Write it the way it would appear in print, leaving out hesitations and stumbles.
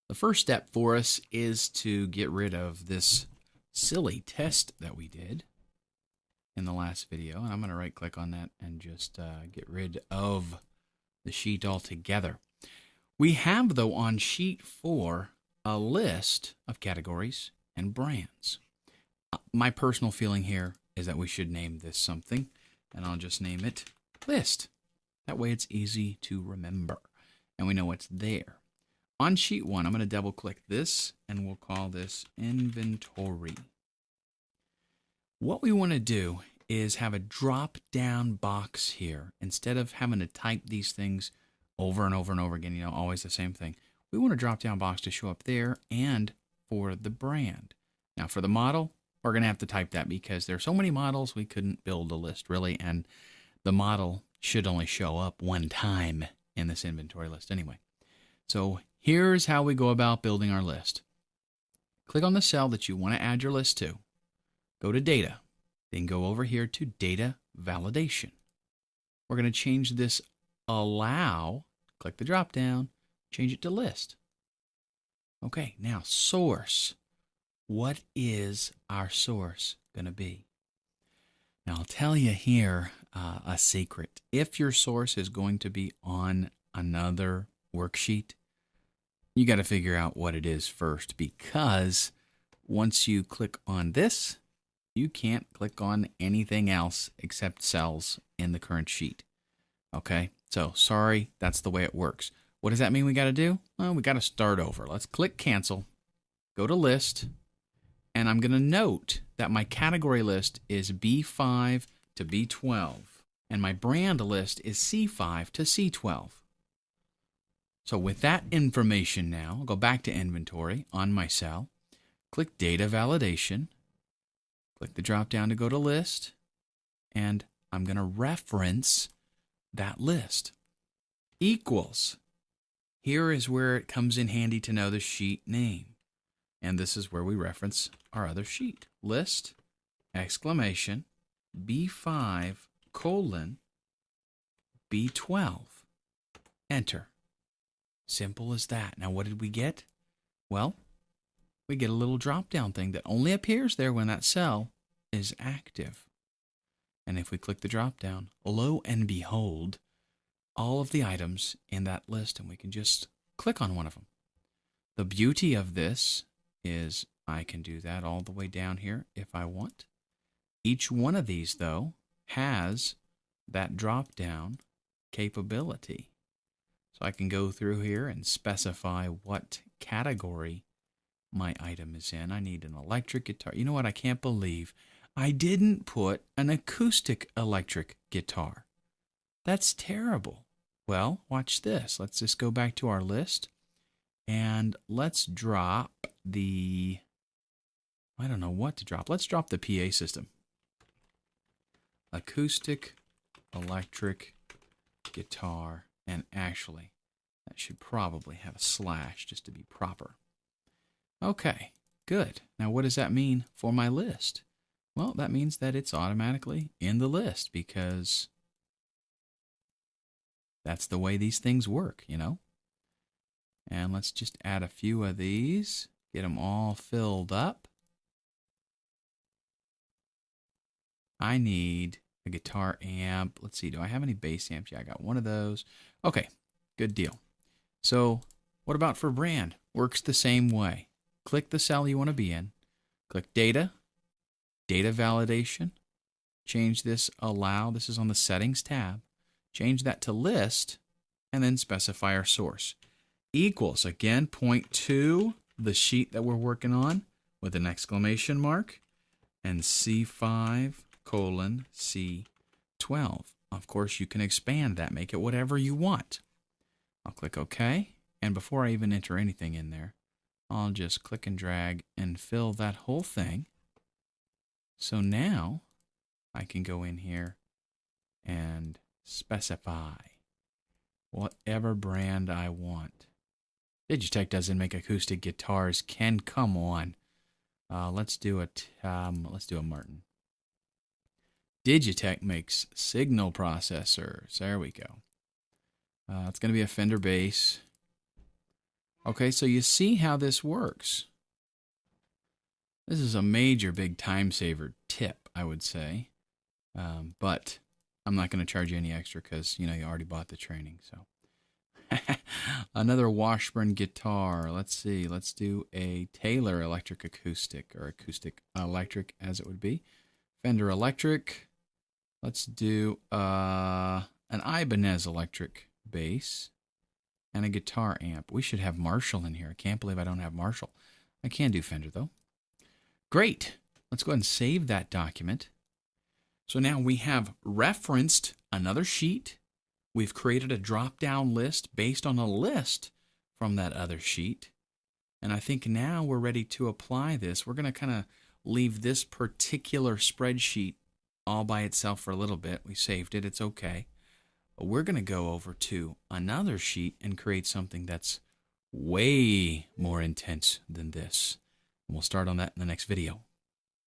The first step for us is to get rid of this silly test that we did in the last video. And I'm going to right click on that and just get rid of the sheet altogether. We have, though, on sheet 4 a list of categories and brands. My personal feeling here is that we should name this something, and I'll just name it list. That way it's easy to remember and we know it's there. On sheet 1, I'm going to double click this and we'll call this inventory. What we want to do is have a drop down box here. Instead of having to type these things over and over and over again, always the same thing. We want a drop down box to show up there and for the brand. Now for the model, we're going to have to type that because there's so many models we couldn't build a list really, and the model should only show up one time in this inventory list anyway. So here's how we go about building our list. Click on the cell that you want to add your list to. Go to Data. Then go over here to Data Validation. We're going to change this Allow. Click the drop down. Change it to List. Okay, now Source. What is our source going to be? Now I'll tell you here a secret. If your source is going to be on another worksheet, you got to figure out what it is first, because once you click on this, you can't click on anything else except cells in the current sheet. Okay, so sorry, that's the way it works. What does that mean we got to do? Well, we got to start over. Let's click Cancel, go to List, and I'm going to note that my category list is B5 to B12, and my brand list is C5 to C12. So with that information now, I'll go back to Inventory on my cell, click Data Validation, click the drop down to go to List, and I'm going to reference that list. Equals. Here is where it comes in handy to know the sheet name. And this is where we reference our other sheet. List, exclamation, B5, colon, B12. Enter. Simple as that. Now what did we get? Well, we get a little drop-down thing that only appears there when that cell is active. And if we click the drop-down, lo and behold, all of the items in that list, and we can just click on one of them. The beauty of this is I can do that all the way down here if I want. Each one of these, though, has that drop-down capability. So I can go through here and specify what category my item is in. I need an electric guitar. You know what? I can't believe I didn't put an acoustic electric guitar. That's terrible. Well, watch this. Let's just go back to our list and let's drop the, I don't know what to drop. Let's drop the PA system. Acoustic electric guitar, and actually that should probably have a slash just to be proper. Okay, good. Now what does that mean for my list? Well, that means that it's automatically in the list because that's the way these things work, And let's just add a few of these, get them all filled up. I need a guitar amp. Let's see, do I have any bass amps? Yeah, I got one of those. Okay, good deal. So what about for brand? Works the same way. Click the cell you want to be in. Click Data, Data Validation. Change this Allow. This is on the Settings tab. Change that to List, and then specify our source. Equals, again, point to the sheet that we're working on with an exclamation mark, and C5, colon, C12. Of course, you can expand that, make it whatever you want. I'll click OK, and before I even enter anything in there, I'll just click and drag and fill that whole thing. So now I can go in here and specify whatever brand I want. Digitech doesn't make acoustic guitars. Ken, come on. Let's do a Martin. Digitech makes signal processors. There we go. It's going to be a Fender bass. Okay, so you see how this works. This is a major big time saver tip, I would say. But I'm not going to charge you any extra because, you already bought the training. So another Washburn guitar. Let's see. Let's do a Taylor electric acoustic, or acoustic electric as it would be. Fender electric. Let's do an Ibanez electric bass and a guitar amp. We should have Marshall in here. I can't believe I don't have Marshall. I can do Fender though. Great. Let's go ahead and save that document. So now we have referenced another sheet. We've created a drop-down list based on a list from that other sheet. And I think now we're ready to apply this. We're going to kind of leave this particular spreadsheet all by itself for a little bit. We saved it. It's okay. But we're going to go over to another sheet and create something that's way more intense than this. And we'll start on that in the next video.